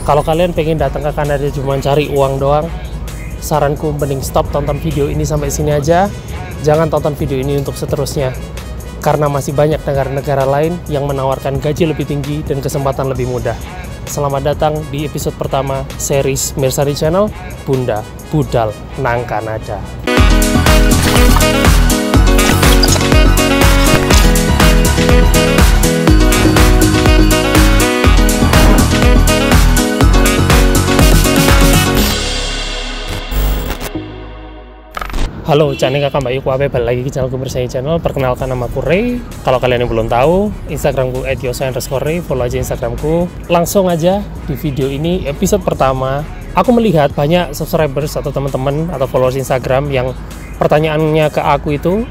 Kalau kalian pengen datang ke Kanada cuma cari uang doang, saranku mending stop tonton video ini sampai sini aja. Jangan tonton video ini untuk seterusnya, karena masih banyak negara-negara lain yang menawarkan gaji lebih tinggi dan kesempatan lebih mudah. Selamat datang di episode pertama series Mirsani Channel, Bunda Budal nang Kanada. Halo, Cani kakak Mbak Yuku balik lagi ke channelku Mirsani Channel. Perkenalkan, nama aku Ray. Kalau kalian yang belum tahu, Instagramku @yosa_ray, follow aja Instagramku. Langsung aja di video ini, episode pertama, aku melihat banyak subscribers atau teman-teman atau followers Instagram yang pertanyaannya ke aku itu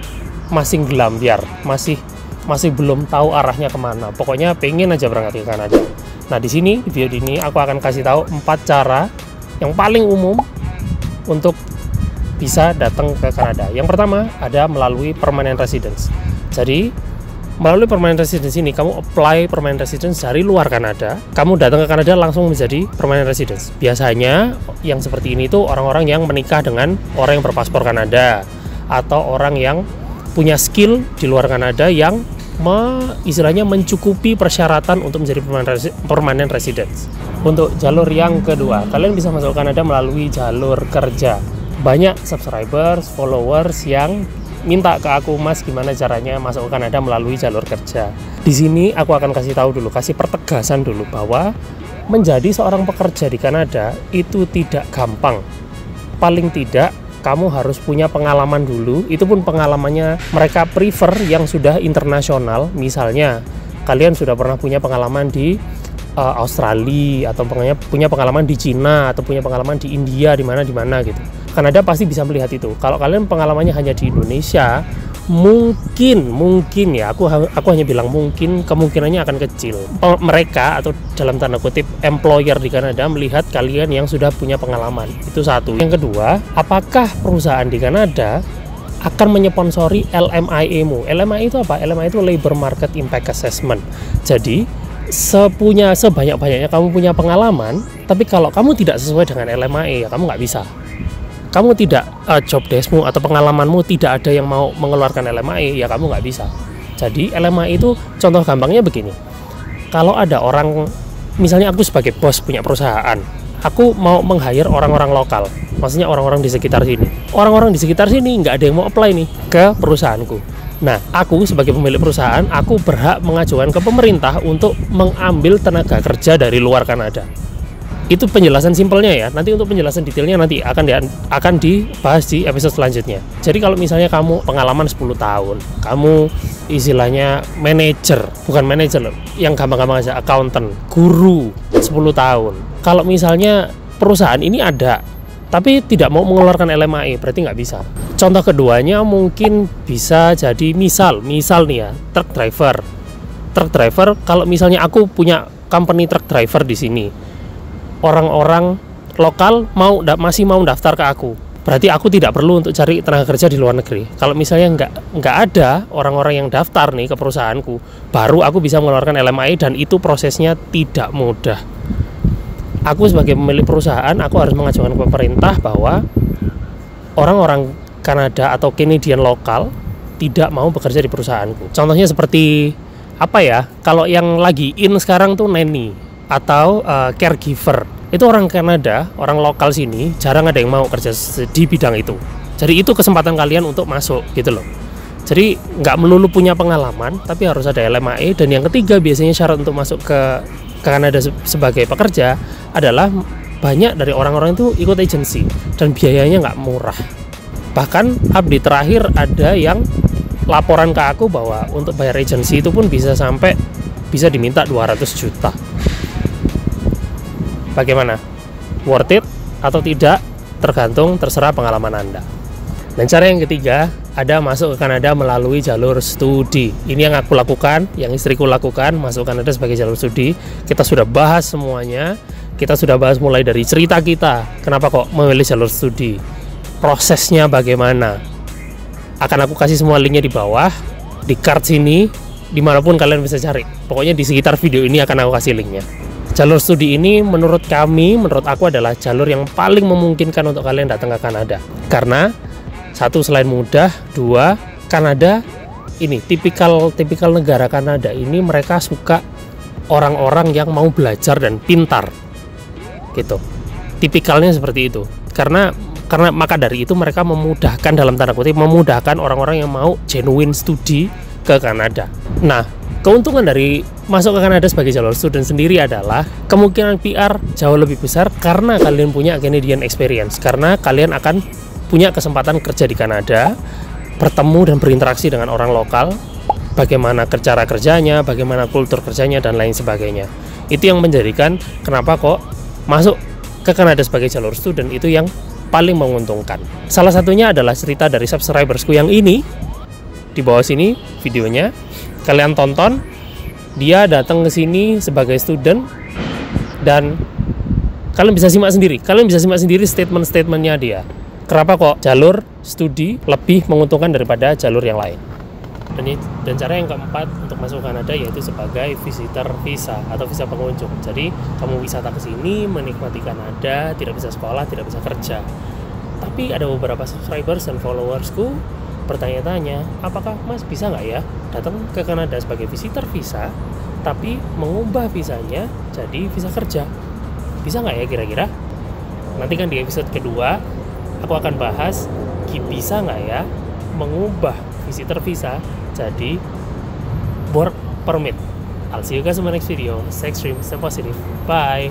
masih gelambiar, masih belum tahu arahnya kemana. Pokoknya pengen aja berangkat ke Kanada. Nah, di sini, di video ini aku akan kasih tahu 4 cara yang paling umum untuk bisa datang ke Kanada. Yang pertama ada melalui permanent residence. Jadi melalui permanent residence ini kamu apply permanent residence dari luar Kanada, kamu datang ke Kanada langsung menjadi permanent residence. Biasanya yang seperti ini tuh orang-orang yang menikah dengan orang yang berpaspor Kanada atau orang yang punya skill di luar Kanada yang istilahnya mencukupi persyaratan untuk menjadi permanent residence. Untuk jalur yang kedua, kalian bisa masuk Kanada melalui jalur kerja. Banyak subscribers, followers yang minta ke aku, Mas, gimana caranya masuk ke Kanada melalui jalur kerja. Di sini aku akan kasih tahu dulu, kasih pertegasan dulu bahwa menjadi seorang pekerja di Kanada itu tidak gampang. Paling tidak kamu harus punya pengalaman dulu. Itu pun pengalamannya mereka prefer yang sudah internasional. Misalnya kalian sudah pernah punya pengalaman di Australia, atau punya pengalaman di Cina, atau punya pengalaman di India, di mana gitu. Kanada pasti bisa melihat itu. Kalau kalian pengalamannya hanya di Indonesia, mungkin ya, aku hanya bilang mungkin, kemungkinannya akan kecil. Mereka atau dalam tanda kutip employer di Kanada melihat kalian yang sudah punya pengalaman. Itu satu. Yang kedua, apakah perusahaan di Kanada akan menyponsori LMIA-mu? LMIA itu apa? LMIA itu Labor Market Impact Assessment. Jadi sebanyak-banyaknya kamu punya pengalaman, tapi kalau kamu tidak sesuai dengan LMIA, ya kamu nggak bisa. Kamu tidak, job desk-mu atau pengalamanmu tidak ada yang mau mengeluarkan LMIA, ya kamu nggak bisa. Jadi LMIA itu contoh gampangnya begini. Kalau ada orang, misalnya aku sebagai bos punya perusahaan, aku mau meng-hire orang-orang lokal, maksudnya orang-orang di sekitar sini. Orang-orang di sekitar sini nggak ada yang mau apply nih ke perusahaanku. Nah, aku sebagai pemilik perusahaan, aku berhak mengajukan ke pemerintah untuk mengambil tenaga kerja dari luar Kanada. Itu penjelasan simpelnya ya. Nanti untuk penjelasan detailnya nanti akan dibahas di episode selanjutnya. Jadi kalau misalnya kamu pengalaman 10 tahun, kamu istilahnya bukan manajer, yang gampang-gampang aja, accountant, guru 10 tahun. Kalau misalnya perusahaan ini ada, tapi tidak mau mengeluarkan LMIA, berarti nggak bisa. Contoh keduanya mungkin bisa jadi misal nih ya, truck driver. Kalau misalnya aku punya company truck driver di sini, orang-orang lokal masih mau daftar ke aku, berarti aku tidak perlu untuk cari tenaga kerja di luar negeri. Kalau misalnya nggak ada orang-orang yang daftar nih ke perusahaanku, baru aku bisa mengeluarkan LMIA, dan itu prosesnya tidak mudah. Aku sebagai pemilik perusahaan, aku harus mengajukan ke pemerintah bahwa orang-orang Kanada atau Canadian lokal tidak mau bekerja di perusahaanku. Contohnya seperti apa ya? Kalau yang lagi in sekarang tuh nanny atau caregiver. Itu orang Kanada, orang lokal sini, jarang ada yang mau kerja di bidang itu. Jadi itu kesempatan kalian untuk masuk gitu loh. Jadi nggak melulu punya pengalaman, tapi harus ada LMIA. Dan yang ketiga, biasanya syarat untuk masuk ke Kanada sebagai pekerja adalah banyak dari orang-orang itu ikut agensi, dan biayanya nggak murah. Bahkan update terakhir ada yang laporan ke aku bahwa untuk bayar agensi itu pun bisa diminta 200 juta. Bagaimana? Worth it atau tidak? Terserah pengalaman Anda. Dan cara yang ketiga, ada masuk ke Kanada melalui jalur studi. Ini yang aku lakukan, yang istriku lakukan, masuk ke Kanada sebagai jalur studi. Kita sudah bahas semuanya. Kita sudah bahas mulai dari cerita kita, kenapa kok memilih jalur studi, prosesnya bagaimana. Akan aku kasih semua linknya di bawah, di card sini, dimanapun kalian bisa cari. Pokoknya di sekitar video ini akan aku kasih linknya. Jalur studi ini menurut aku adalah jalur yang paling memungkinkan untuk kalian datang ke Kanada. Karena satu, selain mudah, dua, Kanada ini tipikal negara Kanada ini mereka suka orang-orang yang mau belajar dan pintar gitu. Tipikalnya seperti itu. Karena maka dari itu mereka memudahkan, dalam tanda kutip, memudahkan orang-orang yang mau genuine studi ke Kanada. Nah, keuntungan dari masuk ke Kanada sebagai jalur student sendiri adalah kemungkinan PR jauh lebih besar karena kalian punya Canadian experience, karena kalian akan punya kesempatan kerja di Kanada, bertemu dan berinteraksi dengan orang lokal, bagaimana cara kerjanya, bagaimana kultur kerjanya, dan lain sebagainya. Itu yang menjadikan kenapa kok masuk ke Kanada sebagai jalur student itu yang paling menguntungkan. Salah satunya adalah cerita dari subscribersku yang ini, di bawah sini videonya. Kalian tonton, dia datang ke sini sebagai student, dan kalian bisa simak sendiri statement-statementnya dia. Kenapa kok jalur studi lebih menguntungkan daripada jalur yang lain. Dan cara yang keempat untuk masuk Kanada yaitu sebagai visitor visa atau visa pengunjung. Jadi kamu wisata ke sini, menikmati Kanada, tidak bisa sekolah, tidak bisa kerja. Tapi ada beberapa subscribers dan followersku bertanya-tanya, apakah Mas bisa nggak ya datang ke Kanada sebagai visitor visa, tapi mengubah visanya jadi visa kerja? Bisa nggak ya kira-kira? Nanti kan di episode kedua aku akan bahas bisa nggak ya mengubah visitor visa jadi work permit. I'll see you guys in my next video. Stay extreme, stay positive. Bye.